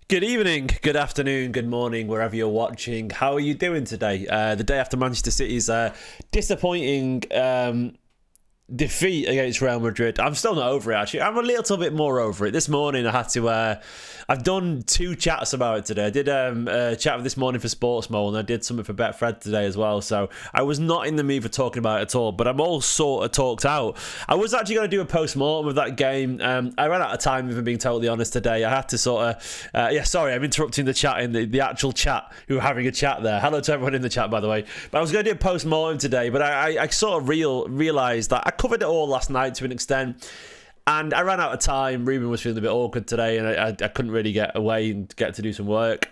Good evening, good afternoon, good morning, wherever you're watching. How are you doing today? The day after Manchester City's disappointing defeat against Real Madrid. I'm still not over it, actually. I'm a little bit more over it. This morning I had to I've done 2 chats about it today. I did a chat this morning for Sports Mole, and I did something for Betfred today as well, so I was not in the mood for talking about it at all, but I'm all sort of talked out. I was actually going to do a post-mortem of that game. I ran out of time, if I'm being totally honest, today. I had to sort of sorry, I'm interrupting the chat in the actual chat, who are having a chat there. Hello to everyone in the chat, by the way. But I was going to do a post-mortem today, but I sort of realised that I covered it all last night to an extent, and I ran out of time. Ruben was feeling a bit awkward today, and I couldn't really get away and get to do some work.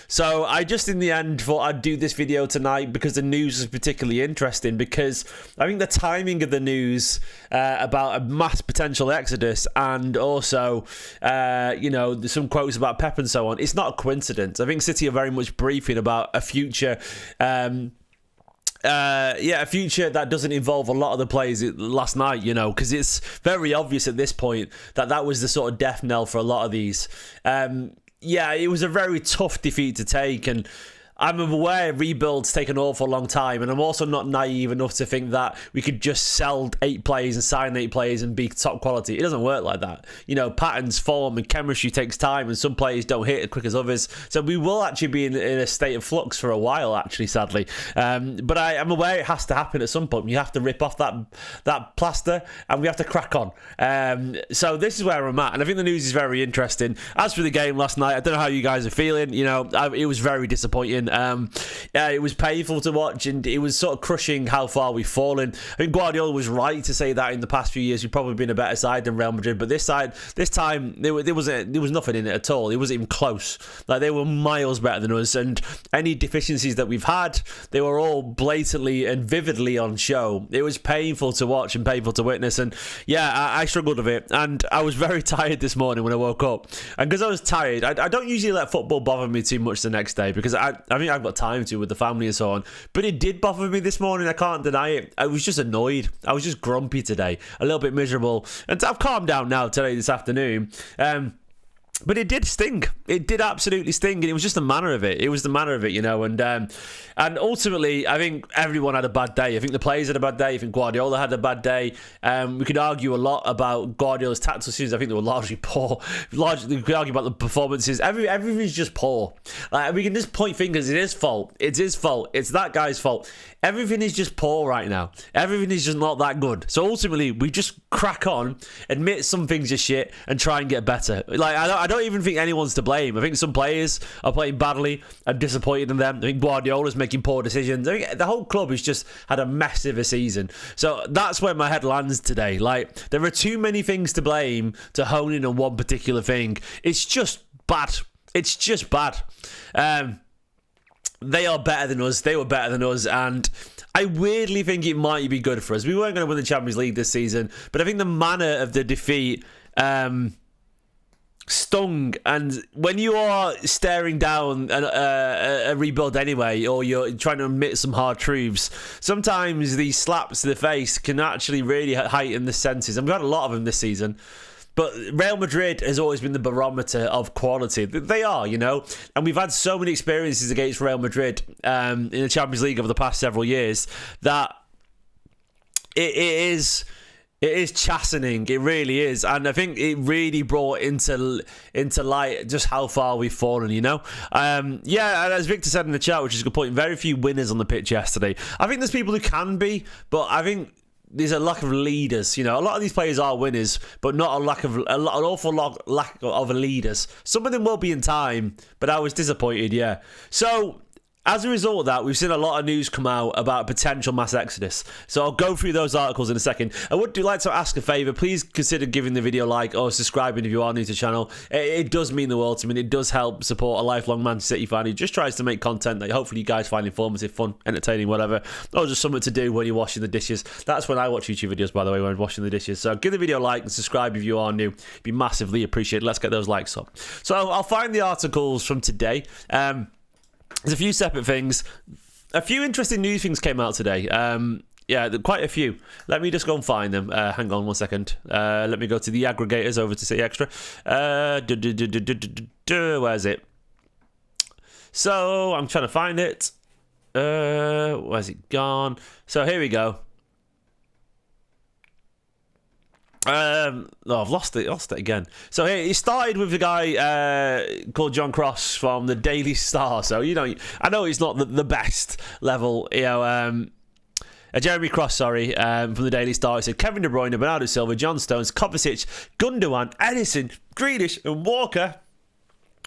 So I just, in the end, thought I'd do this video tonight because the news was particularly interesting, because I think the timing of the news about a mass potential exodus, and also, there's some quotes about Pep and so on, it's not a coincidence. I think City are very much briefing about a future... a future that doesn't involve a lot of the players last night, because it's very obvious at this point that was the sort of death knell for a lot of these. It was a very tough defeat to take, and I'm aware rebuilds take an awful long time, and I'm also not naive enough to think that we could just sell 8 players and sign 8 players and be top quality. It doesn't work like that. Patterns form and chemistry takes time, and some players don't hit as quick as others. So we will actually be in a state of flux for a while, actually, sadly. But I'm aware it has to happen at some point. You have to rip off that plaster, and we have to crack on. So this is where I'm at, and I think the news is very interesting. As for the game last night, I don't know how you guys are feeling. It was very disappointing. It was painful to watch, and it was sort of crushing how far we've fallen. I think Guardiola was right to say that in the past few years we've probably been a better side than Real Madrid, but this time there was nothing in it at all. It wasn't even close. Like, they were miles better than us, and any deficiencies that we've had, they were all blatantly and vividly on show. It was painful to watch and painful to witness, and I struggled with it, and I was very tired this morning when I woke up, and because I was tired, I don't usually let football bother me too much the next day, because I mean, I've got time to with the family and so on, but it did bother me this morning. I can't deny it. I was just annoyed. I was just grumpy today, a little bit miserable, and I've calmed down now today, this afternoon. But it did sting. It did absolutely sting, and it was just the manner of it. It was the manner of it, and ultimately, I think everyone had a bad day. I think the players had a bad day. I think Guardiola had a bad day. We could argue a lot about Guardiola's tactical decisions. I think they were largely poor. We could argue about the performances. Everything's just poor. We can just point fingers. It's his fault. It's his fault. It's that guy's fault. Everything is just poor right now. Everything is just not that good. So ultimately, we just crack on, admit some things are shit, and try and get better. I don't even think anyone's to blame. I think some players are playing badly. I'm disappointed in them. I think Guardiola's making poor decisions. I think the whole club has just had a mess of a season. So that's where my head lands today. There are too many things to blame to hone in on one particular thing. It's just bad. It's just bad. They are better than us. They were better than us, and I weirdly think it might be good for us. We weren't going to win the Champions League this season, but I think the manner of the defeat stung, and when you are staring down a rebuild anyway, or you're trying to admit some hard truths, sometimes these slaps to the face can actually really heighten the senses, and we've had a lot of them this season. But Real Madrid has always been the barometer of quality. They are, and we've had so many experiences against Real Madrid in the Champions League over the past several years that it is chastening. It really is, and I think it really brought into light just how far we've fallen. And as Victor said in the chat, which is a good point, very few winners on the pitch yesterday. I think there's people who can be, but I think there's a lack of leaders. A lot of these players are winners, but not an awful lot lack of leaders. Some of them will be in time, but I was disappointed. Yeah, so. As a result of that, we've seen a lot of news come out about potential mass exodus. So I'll go through those articles in a second. I would like to ask a favour. Please consider giving the video a like or subscribing if you are new to the channel. It does mean the world to me. It does help support a lifelong Manchester City fan who just tries to make content that hopefully you guys find informative, fun, entertaining, whatever. Or just something to do when you're washing the dishes. That's when I watch YouTube videos, by the way, when I'm washing the dishes. So give the video a like and subscribe if you are new. It'd be massively appreciated. Let's get those likes up. So I'll find the articles from today. There's a few separate things. A few interesting news things came out today. Yeah, quite a few. Let me just go and find them. Hang on 1 second. Let me go to the aggregators over to City Extra. Where's it? So I'm trying to find it. Where's it gone? So here we go. I've lost it again. So here, it started with the guy called John Cross from the Daily Star. So, you know, I know it's not the best level, you know, Jeremy Cross, sorry, from the Daily Star. He said Kevin De Bruyne, Bernardo Silva, John Stones, Kovacic, Gundogan, Ederson, Grealish and Walker.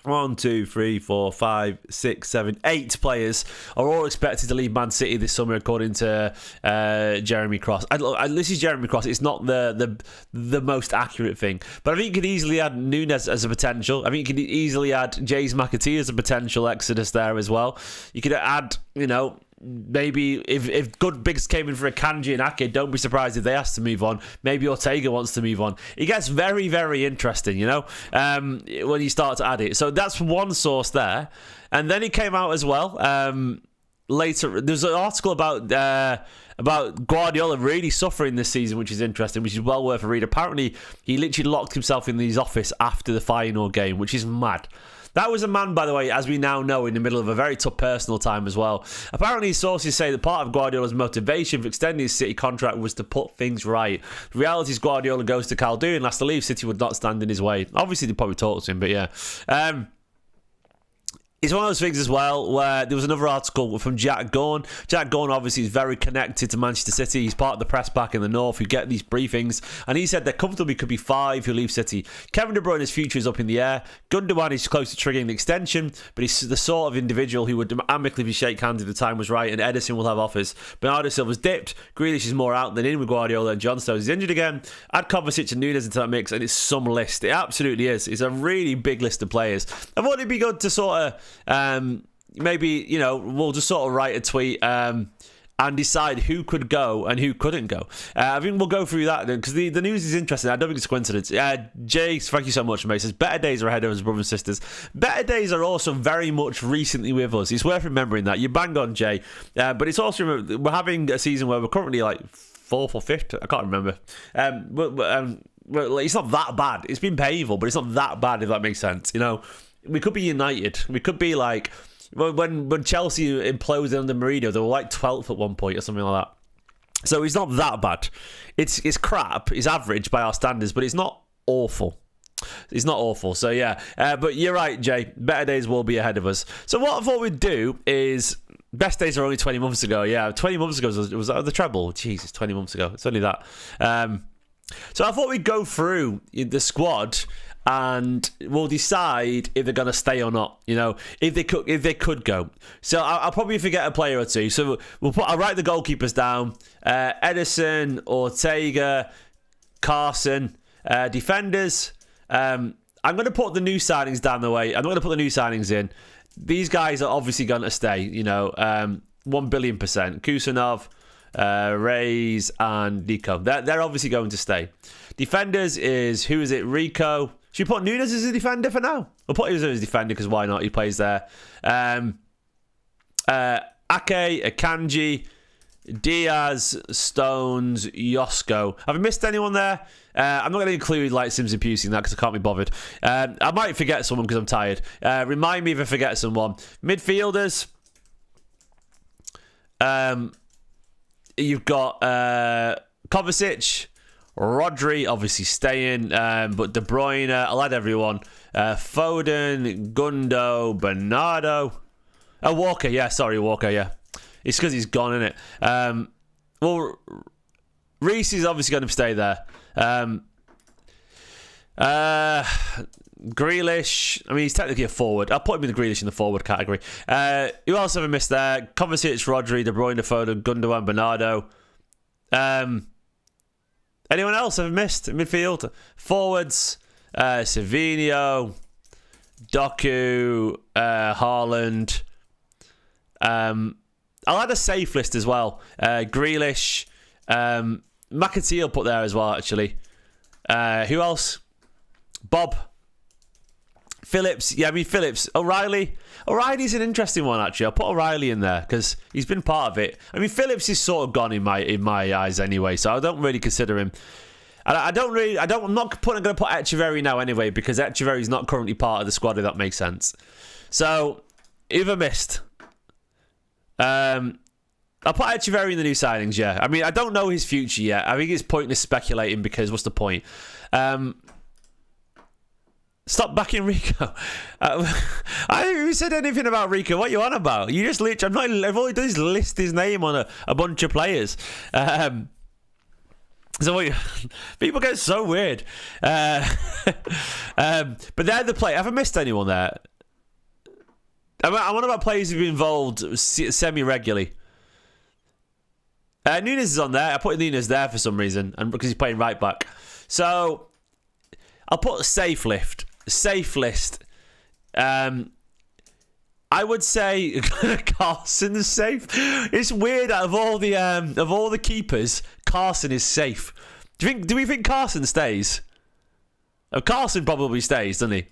1, 2, 3, 4, 5, 6, 7, 8 players are all expected to leave Man City this summer, according to Jeremy Cross. This is Jeremy Cross. It's not the most accurate thing, but I think you could easily add Núñez as a potential. I think you could easily add James McAtee as a potential exodus there as well. You could add, you know, maybe if good bigs came in for a Kanji and Ake, don't be surprised if they ask to move on. Maybe Ortega wants to move on. It gets very, very interesting, you know, when you start to add it. So that's one source there. And then he came out as well. Later, there's an article about Guardiola really suffering this season, which is interesting, which is well worth a read. Apparently, he literally locked himself in his office after the final game, which is mad. That was a man, by the way, as we now know, in the middle of a very tough personal time as well. Apparently, sources say that part of Guardiola's motivation for extending his City contract was to put things right. The reality is Guardiola goes to Caldoon and has to leave. City would not stand in his way. Obviously, they probably talked to him, but yeah. It's one of those things as well where there was another article from Jack Gorn. Jack Gorn obviously is very connected to Manchester City. He's part of the press pack in the north who get these briefings, and he said there comfortably could be 5 who leave City. Kevin De Bruyne's future is up in the air. Gundogan is close to triggering the extension, but he's the sort of individual who would amicably shake hands if the time was right, and Ederson will have offers. Bernardo Silva's dipped. Grealish is more out than in with Guardiola, and John Stones is injured again. Add Kovacic and Núñez into that mix, and it's some list. It absolutely is. It's a really big list of players. I thought it'd be good to sort of maybe, you know, we'll just sort of write a tweet and decide who could go and who couldn't go. I think we'll go through that then, because the news is interesting. I don't think it's a coincidence. Jay, thank you so much, mate. Says better days are ahead of us, brothers and sisters. Better days are also very much recently with us. It's worth remembering that. You bang on, Jay. But it's also, we're having a season where we're currently like 4th or 5th. I can't remember. It's not that bad. It's been painful, but it's not that bad, if that makes sense. You know, we could be United. We could be like when Chelsea imploded under Mourinho, they were like 12th at one point or something like that. So it's not that bad. It's crap. It's average by our standards, but it's not awful. It's not awful. So yeah, but you're right, Jay. Better days will be ahead of us. So what I thought we'd do is, best days are only 20 months ago. Yeah, 20 months ago was the treble. Jesus, 20 months ago. It's only that. So I thought we'd go through the squad and we'll decide if they're going to stay or not. You know, if they could go. So I'll probably forget a player or two. So I'll write the goalkeepers down: Ederson, Ortega, Carson. Defenders. I'm going to put the new signings down the way. I'm not going to put the new signings in. These guys are obviously going to stay. You know, 1 billion %. Kusanov, Reyes, and Nico. They're obviously going to stay. Defenders is, who is it? Rico. Should we put Núñez as a defender for now? We'll put him as a defender because why not? He plays there. Ake, Akanji, Diaz, Stones, Josko. Have I missed anyone there? I'm not going to include like Sims and Pusey in that because I can't be bothered. I might forget someone because I'm tired. Remind me if I forget someone. Midfielders. You've got Kovacic, Rodri, obviously staying, but De Bruyne. I'll add everyone. Foden, Gundo, Bernardo. Oh, Walker. Yeah, sorry, Walker. Yeah. It's because he's gone, isn't it? Well, Reece is obviously going to stay there. Grealish, I mean, he's technically a forward. I'll put him in the Grealish in the forward category. Who else have I missed there? Kovacic, Rodri, De Bruyne, Foden, Gundogan, Bernardo. Anyone else have I missed in midfield? Forwards, Savinho, Doku, Haaland. I'll add a safe list as well. Grealish, McAtee will put there as well, actually. Who else? Bob. Phillips, yeah, I mean Phillips, O'Reilly's an interesting one actually. I'll put O'Reilly in there because he's been part of it. I mean Phillips is sort of gone in my eyes anyway, so I don't really consider him. And I'm not going to put Echeverry now anyway because Echeverry's not currently part of the squad, if that makes sense. So who've I missed? I'll put Echeverry in the new signings. Yeah, I mean I don't know his future yet. I think it's pointless speculating because what's the point? Stop backing Rico. I haven't even said anything about Rico. What are you on about? You just literally... I've all he does is list his name on a bunch of players. People get so weird. But they're the play. Have I missed anyone there? I wonder about players who've been involved semi-regularly. Nunes is on there. I put Nunes there for some reason, and because he's playing right back. So I'll put safe list. I would say Carson's safe. It's weird. Out of all the keepers, Carson is safe. Do we think Carson stays? Oh, Carson probably stays, doesn't he?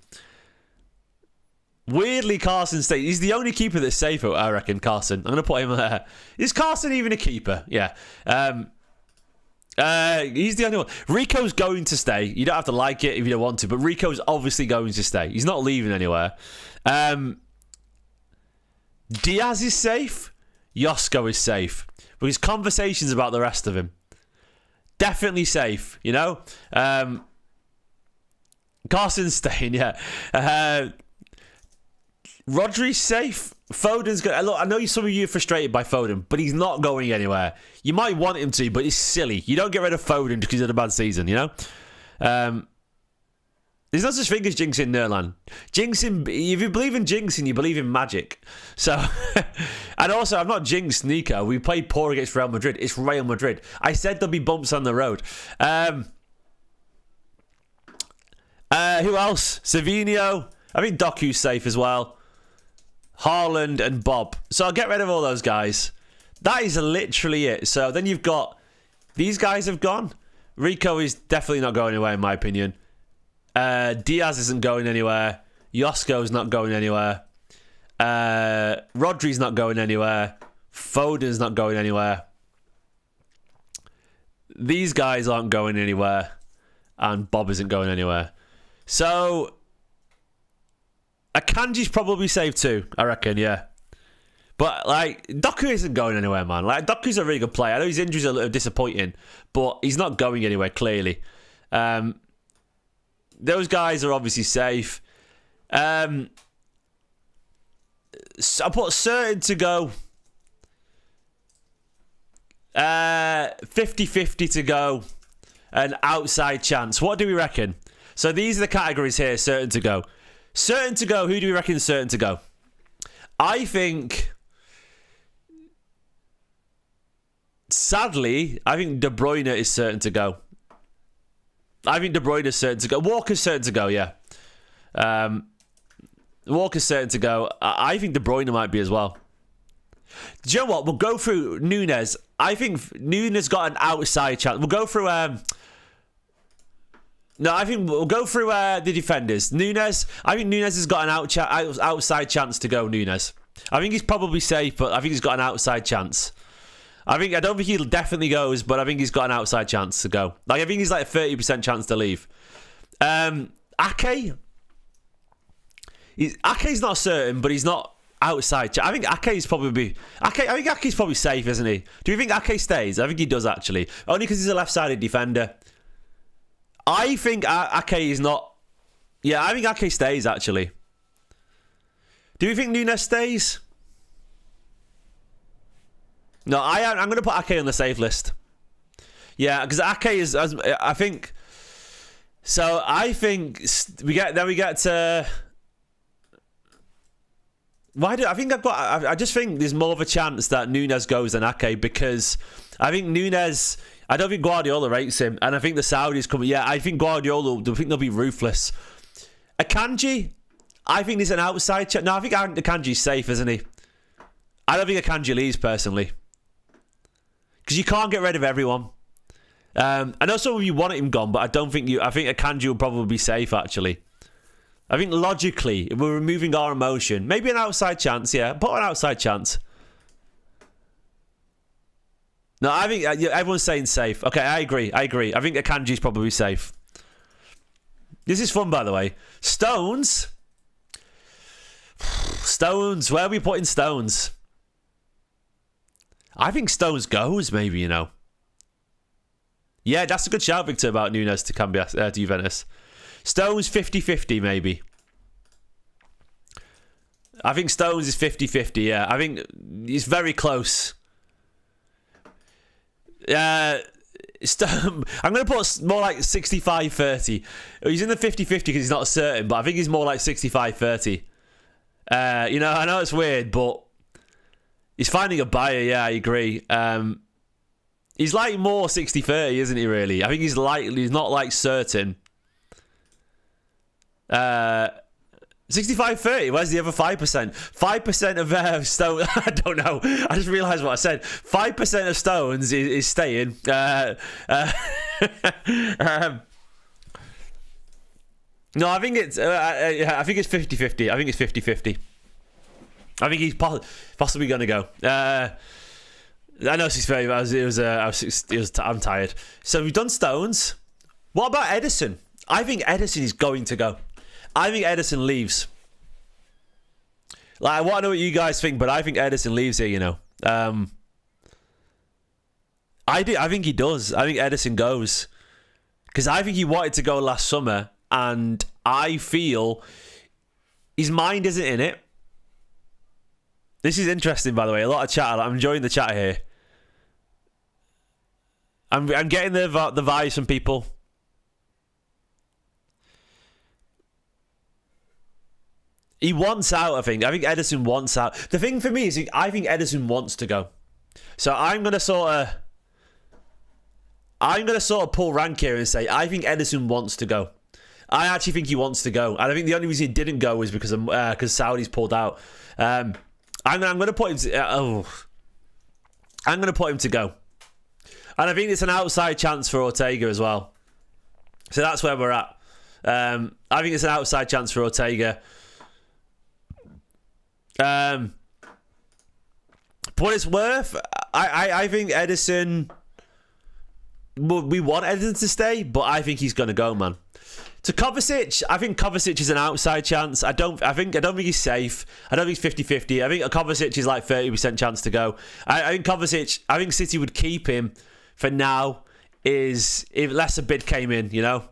Weirdly, Carson stays. He's the only keeper that's safe, I reckon. Carson. I'm gonna put him there. Is Carson even a keeper? Yeah. He's the only one. Rico's going to stay. You don't have to like it if you don't want to, but Rico's obviously going to stay. He's not leaving anywhere. Diaz is safe. Josko is safe. But his conversations about the rest of him. Definitely safe, you know? Carson's staying, yeah. Rodri's safe. Foden's good. Look, I know some of you are frustrated by Foden, but he's not going anywhere. You might want him to, but it's silly. You don't get rid of Foden because he's had a bad season, you know? There's no such thing as jinxing Nerland. Jinxing, if you believe in jinxing, you believe in magic. So, and also, I've not jinxed Nico. We played poor against Real Madrid. It's Real Madrid. I said there'll be bumps on the road. Who else? Savinho. I think Doku's safe as well. Haaland and Bob. So I'll get rid of all those guys. That is literally it. So then you've got... These guys have gone. Rico is definitely not going anywhere, in my opinion. Diaz isn't going anywhere. Josko's not going anywhere. Rodri's not going anywhere. Foden's not going anywhere. These guys aren't going anywhere. And Bob isn't going anywhere. So... Akanji's probably safe too, I reckon, yeah. But, like, Doku isn't going anywhere, man. Like, Doku's a really good player. I know his injuries are a little disappointing, but he's not going anywhere, clearly. Those guys are obviously safe. I put certain to go. 50-50 to go. An outside chance. What do we reckon? So these are the categories here, certain to go. Certain to go. Who do we reckon is certain to go? I think... Sadly, I think De Bruyne is certain to go. I think De Bruyne is certain to go. Walker's certain to go, yeah. Walker's certain to go. I think De Bruyne might be as well. Do you know what? We'll go through Nunes. I think Nunes got an outside chance. We'll go through... No, I think we'll go through the defenders. Nunes, I think Nunes has got an outside chance to go, Nunes. I think he's probably safe, but I think he's got an outside chance. I don't think he definitely goes, but I think he's got an outside chance to go. Like, I think he's like a 30% chance to leave. Ake's not certain, but he's not outside. I think Ake's probably safe, isn't he? Do you think Ake stays? I think he does, actually. Only because he's a left-sided defender. I think Ake is not... Yeah, I think Ake stays, actually. Do you think Nunes stays? No, I'm going to put Ake on the safe list. Yeah, because Ake is... I think... So, I think... we get to... I just think there's more of a chance that Nunes goes than Ake, because I think Nunes... I don't think Guardiola rates him, and I think the Saudis coming. Yeah, I think Guardiola. I think they'll be ruthless. Akanji, I think there's an outside chance. No, I think Akanji's safe, isn't he? I don't think Akanji leaves personally, because you can't get rid of everyone. I know some of you want him gone, but I don't think you. I think Akanji will probably be safe, actually. I think logically, if we're removing our emotion, maybe an outside chance, yeah. Put an outside chance. No, I think everyone's saying safe. Okay, I agree. I think Akanji's probably safe. This is fun, by the way. Stones. Stones. Where are we putting Stones? I think Stones goes, maybe, you know. Yeah, that's a good shout, Victor, about Nunes to to Juventus. Stones 50-50, maybe. I think Stones is 50-50, yeah. I think he's very close. I'm going to put more like 65-30. He's in the 50-50 because he's not certain, but I think he's more like 65-30. You know, I know it's weird, but he's finding a buyer, yeah, I agree. He's like more 60-30, isn't he, really? I think he's not like certain. 65-30, where's the other 5%? 5% of Stones, I don't know. I just realised what I said. 5% of Stones is staying. No, I think it's 50-50. I think it's 50-50. I think he's possibly going to go. I know 6:30. I'm tired. So we've done Stones. What about Ederson? I think Ederson is going to go. I think Ederson leaves. Like, I want to know what you guys think, but I think Ederson leaves here, you know. I do. I think he does. I think Ederson goes. Because I think he wanted to go last summer, and I feel his mind isn't in it. This is interesting, by the way. A lot of chat. I'm enjoying the chat here. I'm getting the vibes from people. He wants out, I think. I think Ederson wants out. The thing for me is I think Ederson wants to go. So I'm going to sort of pull rank here and say I think Ederson wants to go. I actually think he wants to go. And I think the only reason he didn't go is because Saudi's pulled out. I'm going to put him to... I'm going to put him to go. And I think it's an outside chance for Ortega as well. So that's where we're at. I think it's an outside chance for Ortega. But what it's worth, I think Ederson... We want Ederson to stay, but I think he's going to go, man. To Kovacic, I think Kovacic is an outside chance. I don't think he's safe. I don't think he's 50-50. I think Kovacic is like 30% chance to go. I think Kovacic, I think City would keep him for now, is unless a bid came in, you know.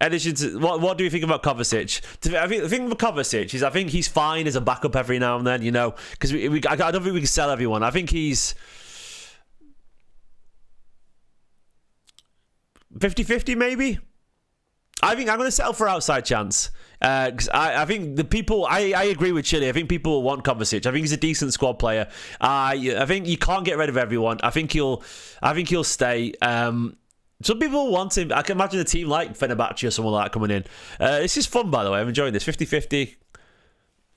Ederson, what do you think about Kovacic? I think the thing with Kovacic is I think he's fine as a backup every now and then, you know, because I don't think we can sell everyone. I think he's 50-50 maybe. I think I'm going to settle for outside chance. Because I think the people... I agree with Chile. I think people will want Kovacic. I think he's a decent squad player. I think you can't get rid of everyone. I think he'll stay. Some people want him. I can imagine a team like Fenerbahce or someone like that coming in. This is fun, by the way. I'm enjoying this. 50-50.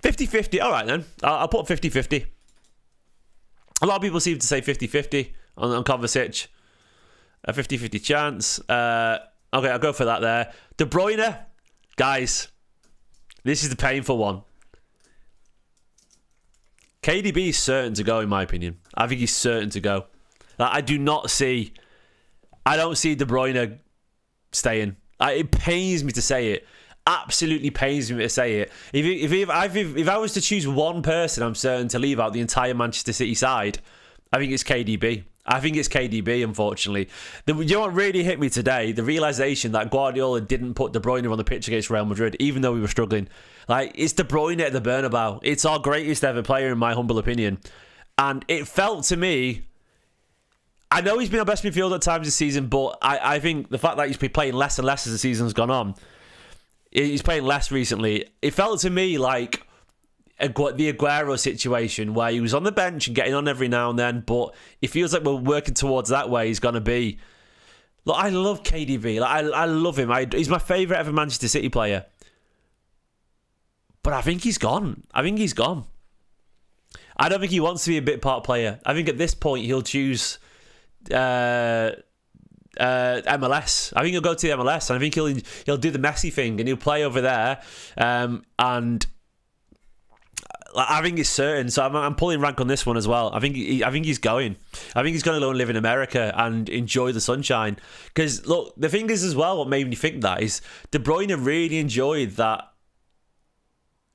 50-50. All right, then. I'll put 50-50. A lot of people seem to say 50-50 on Kovacic. A 50-50 chance. Okay, I'll go for that there. De Bruyne. Guys, this is the painful one. KDB is certain to go, in my opinion. I think he's certain to go. Like, I don't see De Bruyne staying. It pains me to say it. Absolutely pains me to say it. If I was to choose one person I'm certain to leave out the entire Manchester City side, I think it's KDB. I think it's KDB, unfortunately. You know what really hit me today? The realisation that Guardiola didn't put De Bruyne on the pitch against Real Madrid, even though we were struggling. Like, it's De Bruyne at the Bernabeu. It's our greatest ever player, in my humble opinion. And it felt to me... I know he's been our best midfielder at times this season, but I think the fact that he's been playing less and less as the season's gone on, he's playing less recently. It felt to me like the Aguero situation where he was on the bench and getting on every now and then, but it feels like we're working towards that way he's going to be. Look, I love KDB. Like, I love him. He's my favourite ever Manchester City player. But I think he's gone. I don't think he wants to be a bit part player. I think at this point he'll choose... MLS. I think he'll go to the MLS, and I think he'll do the Messi thing, and he'll play over there. And I think it's certain. So I'm pulling rank on this one as well. I think he's going. I think he's going to go and live in America and enjoy the sunshine. Because look, the thing is as well, what made me think that is De Bruyne really enjoyed that.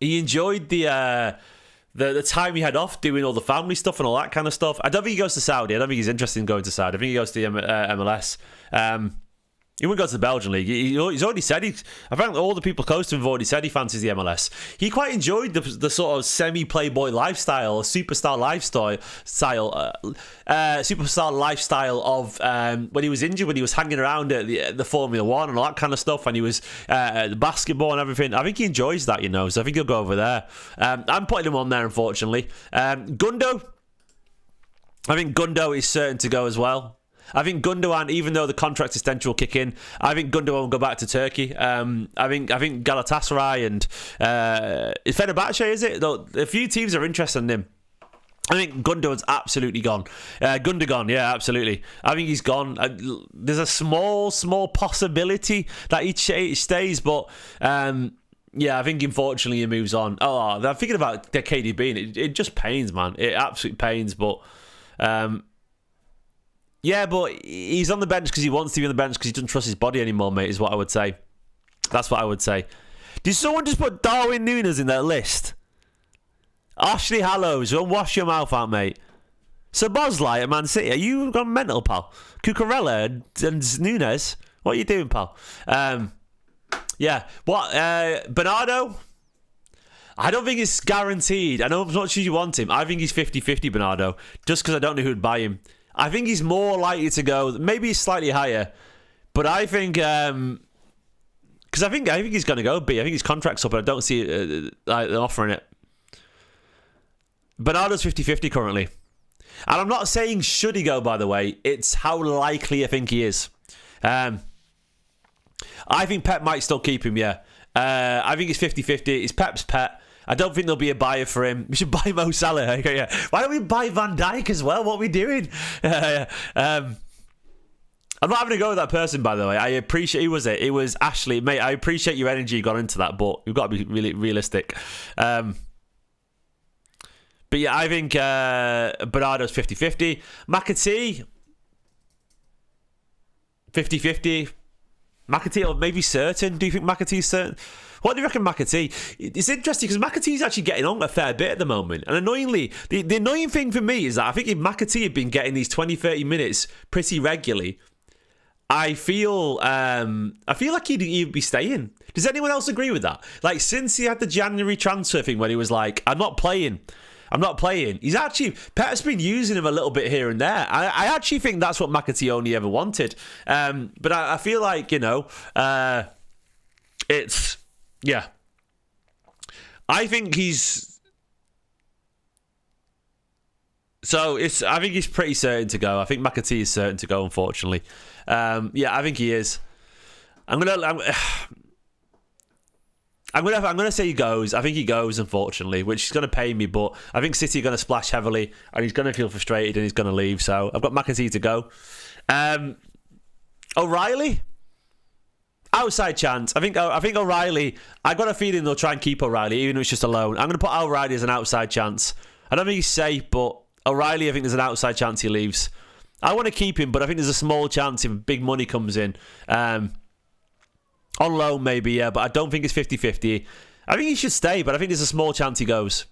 He enjoyed the time he had off doing all the family stuff and all that kind of stuff. I don't think he goes to Saudi. I don't think he's interested in going to Saudi. I think he goes to the MLS. He wouldn't go to the Belgian league. He's already said I think all the people close to him have already said he fancies the MLS. He quite enjoyed the sort of semi-playboy lifestyle, superstar lifestyle of when he was injured, when he was hanging around at the Formula One and all that kind of stuff, and he was the basketball and everything. I think he enjoys that, so I think he'll go over there. I'm putting him on there, unfortunately. Gundo. I think Gundo is certain to go as well. I think Gundogan, even though the contract extension will kick in, I think Gundogan will go back to Turkey. I think Galatasaray and is Fenerbahce, is it? A few teams are interested in him. I think Gundogan's absolutely gone. Gundogan, yeah, absolutely. I think he's gone. There's a small possibility that he stays, but yeah, I think unfortunately he moves on. Oh, I'm thinking about KDB, and it just pains, man. It absolutely pains, but yeah, but he's on the bench because he wants to be on the bench because he doesn't trust his body anymore, mate, is what I would say. That's what I would say. Did someone just put Darwin Núñez in their list? Ashley Hallows, don't wash your mouth out, mate. So Bosley at Man City, are you gone mental, pal? Cucurella and Núñez, what are you doing, pal? Yeah, what? Bernardo? I don't think it's guaranteed. I know as much as you want him. I think he's 50-50, Bernardo, just because I don't know who'd buy him. I think he's more likely to go. Maybe he's slightly higher, but I think because I think he's going to go B. I think his contract's up, and I don't see offering it. Bernardo's 50-50 currently, and I'm not saying should he go. By the way, it's how likely I think he is. I think Pep might still keep him. Yeah, I think it's 50-50. It's Pep's pet. I don't think there'll be a buyer for him. We should buy Mo Salah. Okay, yeah. Why don't we buy Van Dijk as well? What are we doing? I'm not having a go with that person, by the way. I appreciate... Who was it? It was Ashley. Mate, I appreciate your energy you got into that, but you've got to be really realistic. But yeah, I think Bernardo's 50-50. McAtee, 50-50. McAtee, or maybe certain. Do you think McAtee's certain? What do you reckon, McAtee? It's interesting because McAtee's actually getting on a fair bit at the moment. And annoyingly, the annoying thing for me is that I think if McAtee had been getting these 20-30 minutes pretty regularly, I feel like he'd be staying. Does anyone else agree with that? Like, since he had the January transfer thing when he was like, I'm not playing. He's actually... Pep's been using him a little bit here and there. I actually think that's what McAtee only ever wanted. But I feel like, it's... Yeah. I think he's... So, I think he's pretty certain to go. I think McAtee is certain to go, unfortunately. Yeah, I think he is. I'm gonna say he goes. I think he goes, unfortunately, which is gonna pain me. But I think City are gonna splash heavily, and he's gonna feel frustrated, and he's gonna leave. So I've got McAtee to go. O'Reilly, outside chance. I think O'Reilly. I got a feeling they'll try and keep O'Reilly, even if it's just a loan. I'm gonna put O'Reilly as an outside chance. I don't think he's safe, but O'Reilly, I think there's an outside chance he leaves. I want to keep him, but I think there's a small chance if big money comes in. On loan, maybe, yeah, but I don't think it's 50-50. I think he should stay, but I think there's a small chance he goes.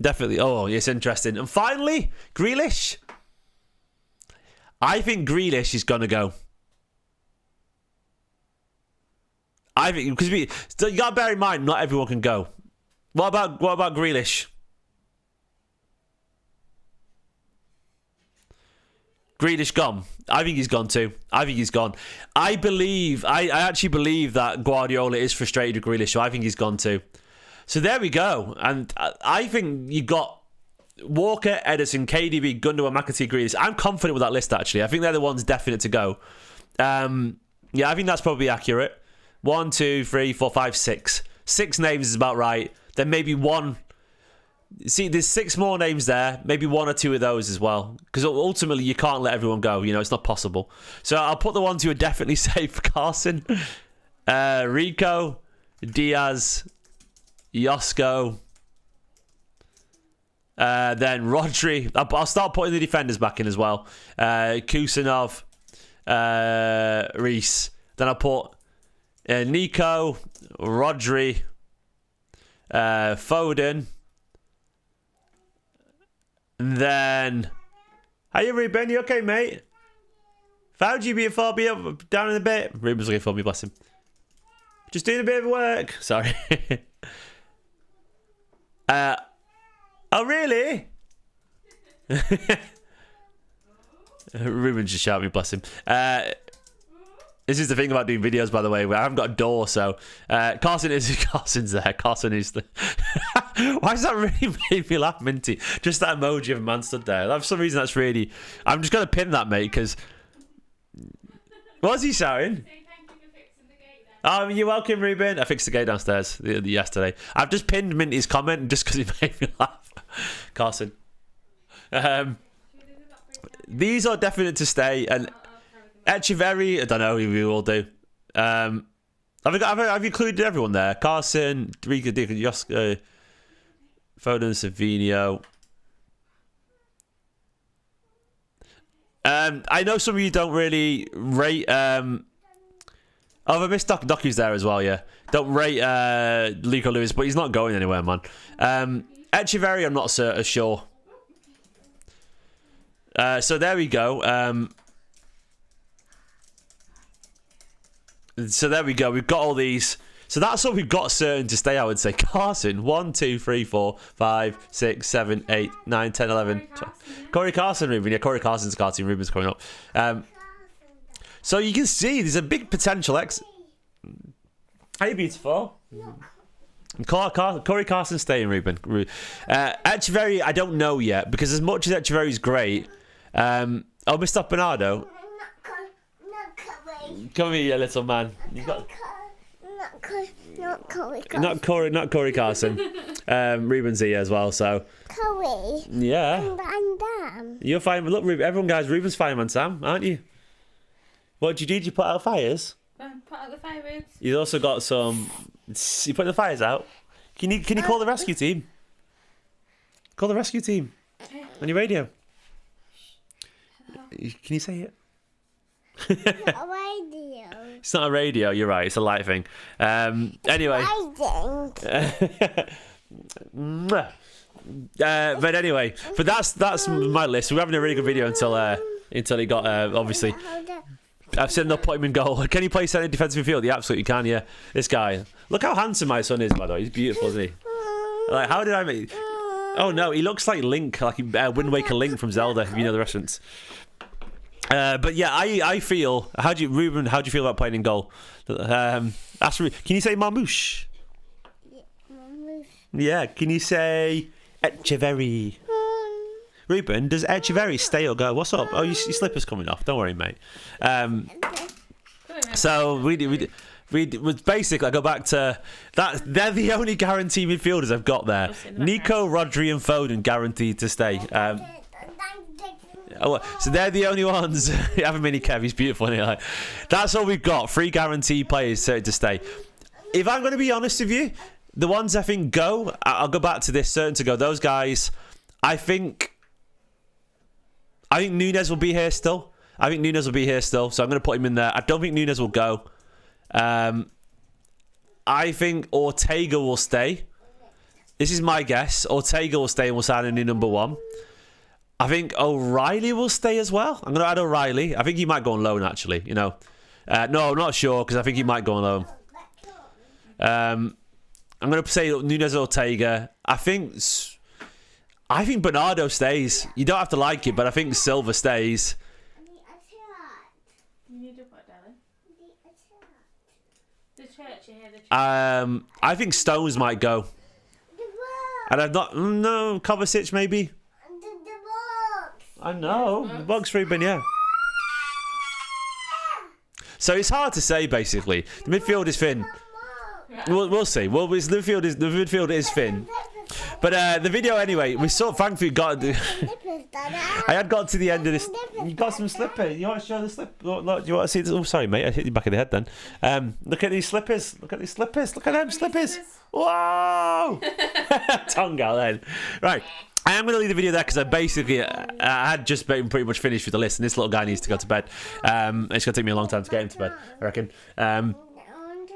Definitely. Oh, it's interesting. And finally, Grealish. I think Grealish is going to go. I think, because you got to bear in mind, not everyone can go. What about Grealish? Grealish gone. I think he's gone too. I think he's gone. I actually believe that Guardiola is frustrated with Grealish, so I think he's gone too. So there we go. And I think you got Walker, Ederson, KDB, Gundogan, McAtee, Grealish. I'm confident with that list, actually. I think they're the ones definite to go. Yeah, I think that's probably accurate. 1, 2, 3, 4, 5, 6. 6 names is about right. Then maybe one See, there's 6 more names there. Maybe 1 or 2 of those as well. Because ultimately, you can't let everyone go. You know, it's not possible. So I'll put the ones who are definitely safe. Carson, Rico, Diaz, Josko, then Rodri. I'll start putting the defenders back in as well. Kusanov, Reese. Then I'll put Nico, Rodri, Foden. And then, how you, Ruben? You okay, mate? Found you before, be up, down in a bit. Ruben's looking for me, bless him. Just doing a bit of work. Sorry. Oh, really? Ruben just shouted me, bless him. This is the thing about doing videos, by the way, where I haven't got a door, so Carson's there. Carson is the... Why does that really make me laugh, Minty? Just that emoji of a man stood there. For some reason, that's really... I'm just going to pin that, mate, because... What was he shouting? Oh, you're welcome, Ruben. I fixed the gate downstairs yesterday. I've just pinned Minty's comment just because it made me laugh. Carson. These are definite to stay, and Echeverry, I don't know, we will do. Have you included everyone there? Carson, Rico, Josko, Foden, Savinho. I know some of you don't really rate... Oh, I missed Docu's there as well, yeah. Don't rate Lico Lewis, but he's not going anywhere, man. Echeverry, I'm not sure. So there we go. So there we go. We've got all these. So that's all we've got certain to stay, I would say. Carson, 1, 2, 3, 4, 5, 6, 7, 8, 9, 10, 11. Corey Carson, Ruben. Yeah, Corey Carson's cartoon. Ruben's coming up. So you can see there's a big potential exit. Hey, beautiful. Corey Carson staying, Ruben. Echeverry, I don't know yet, because as much as Echeverry's great, Mr. Bernardo. Come here, you little man. You got... Not Corey Carson. Ruben's here as well, so. Corey. Yeah. And Dan. You're fine. Look, Ruben, everyone, guys, Ruben's fireman, Sam, aren't you? What did you do? Did you put out fires? Put out the fires. You've also got some... You put the fires out? Can you call the rescue team? Call the rescue team. On your radio. Can you say it? A radio. It's not a radio, you're right. It's a light thing. Anyway. But anyway, but that's my list. We're having a really good video until he got, obviously... I've said no put him in goal. Can he play centre defensive midfield? He absolutely can, yeah. This guy. Look how handsome my son is, by the way. He's beautiful, isn't he? Like, how did I make... Oh, no, he looks like Link, like Wind Waker Link from Zelda, if you know the reference. But yeah, I feel... Ruben, how do you feel about playing in goal? Can you say Marmouche? Yeah, Marmouche. Yeah, can you say Echeverry? Ruben, does Echeverry stay or go? What's up? Oh, your slipper's coming off. Don't worry, mate. So we basically, I go back to that. They're the only guaranteed midfielders I've got there. Nico, Rodri, and Foden guaranteed to stay. So they're the only ones. You have a mini Kev. He's beautiful. Anyway. That's all we've got. 3 guaranteed players to stay. If I'm going to be honest with you, the ones I think go, I'll go back to this. Certain to go. Those guys, I think Nunez will be here still. So I'm going to put him in there. I don't think Nunez will go. I think Ortega will stay. This is my guess. Ortega will stay and we'll sign a new number 1. I think O'Reilly will stay as well. I'm going to add O'Reilly. I think he might go on loan, actually. You know, no, I'm not sure because I think he might go on loan. I'm going to say Nunez, Ortega. I think Bernardo stays. You don't have to like it, but I think Silva stays. You need to put darling. The church here. I think Stones might go. And I've not... No, Kovacic maybe. I know. The box Ruben, yeah. So it's hard to say, basically. The midfield is thin. We'll see. The midfield is thin. But the video anyway, we saw. Thankfully, I had got to the end of this. You got some slippers. You want to show the slip? Look, do you want to see this? Oh, sorry, mate. I hit you back of the head then. Look at these slippers. Look at these slippers. Look at them slippers. Whoa! Tongue out then. Right. I am going to leave the video there because I had just been pretty much finished with the list, and this little guy needs to go to bed. It's going to take me a long time to get him to bed, I reckon.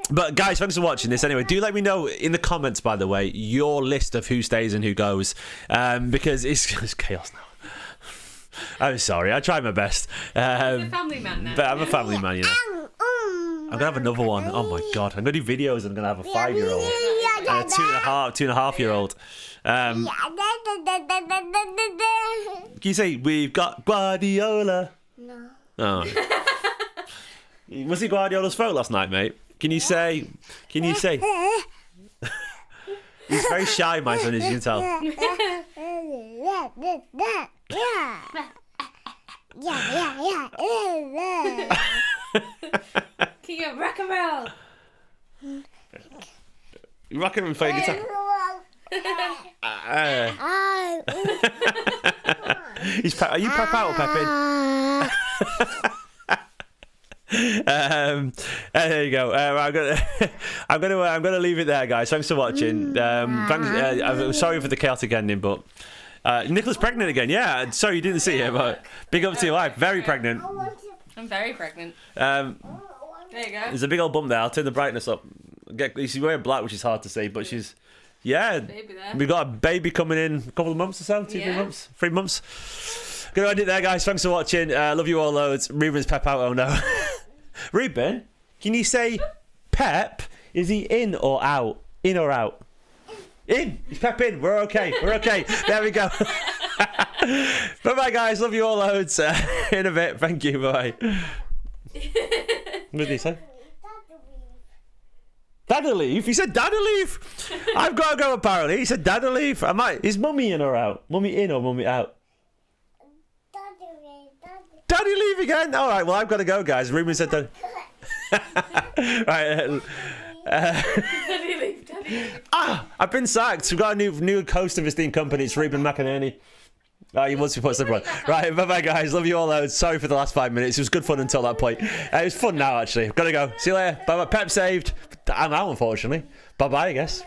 But guys, thanks for watching this anyway. Do let me know in the comments, by the way, your list of who stays and who goes, because it's chaos now. I'm sorry, I tried my best. He's a family man now. But I'm a family man, you know. I'm going to have another one. Oh my God, I'm going to do videos and I'm going to have a 5-year-old and a 2.5-year-old. Can you say, we've got Guardiola? No. Oh. Was it Guardiola's fault last night, mate? Can you say? He's very shy, my son, as you can tell. Can you rock and roll? You rock and play guitar. Are you pep out or pep in? There you go. I'm gonna leave it there, guys. Thanks for watching. I'm sorry for the chaotic ending, but Nicola's pregnant again. Yeah, sorry you didn't see it, but big up to your wife. Very pregnant. I'm very pregnant. There you go. There's a big old bump there. I'll turn the brightness up. She's wearing black, which is hard to see, but she's Baby there. We've got a baby coming in a couple of months or so, 3 months, 3 months. Gonna end it there, guys. Thanks for watching. Love you all loads. Ruben's pep out. Oh no. Ruben, can you say Pep? Is he in or out? In or out? In. He's Pep in. We're okay. We're okay. There we go. Bye-bye, guys. Love you all loads. In a bit. Thank you. Bye. What did he say? Dad'll leave? He said dad'll leave. I've got to go apparently. He said dad'll leave. Is mummy in or out? Mummy in or mummy out? Daddy leave again? All right, well, I've got to go, guys. Ruben said that. Right. Daddy leave. I've been sacked. We've got a new host of his team company. It's Ruben McInerney. Oh, you must be put somewhere. Right, bye-bye, guys. Love you all loads. Sorry for the last 5 minutes. It was good fun until that point. It was fun now, actually. Gotta go. See you later. Bye-bye. Pep saved. I'm out, unfortunately. Bye-bye, I guess.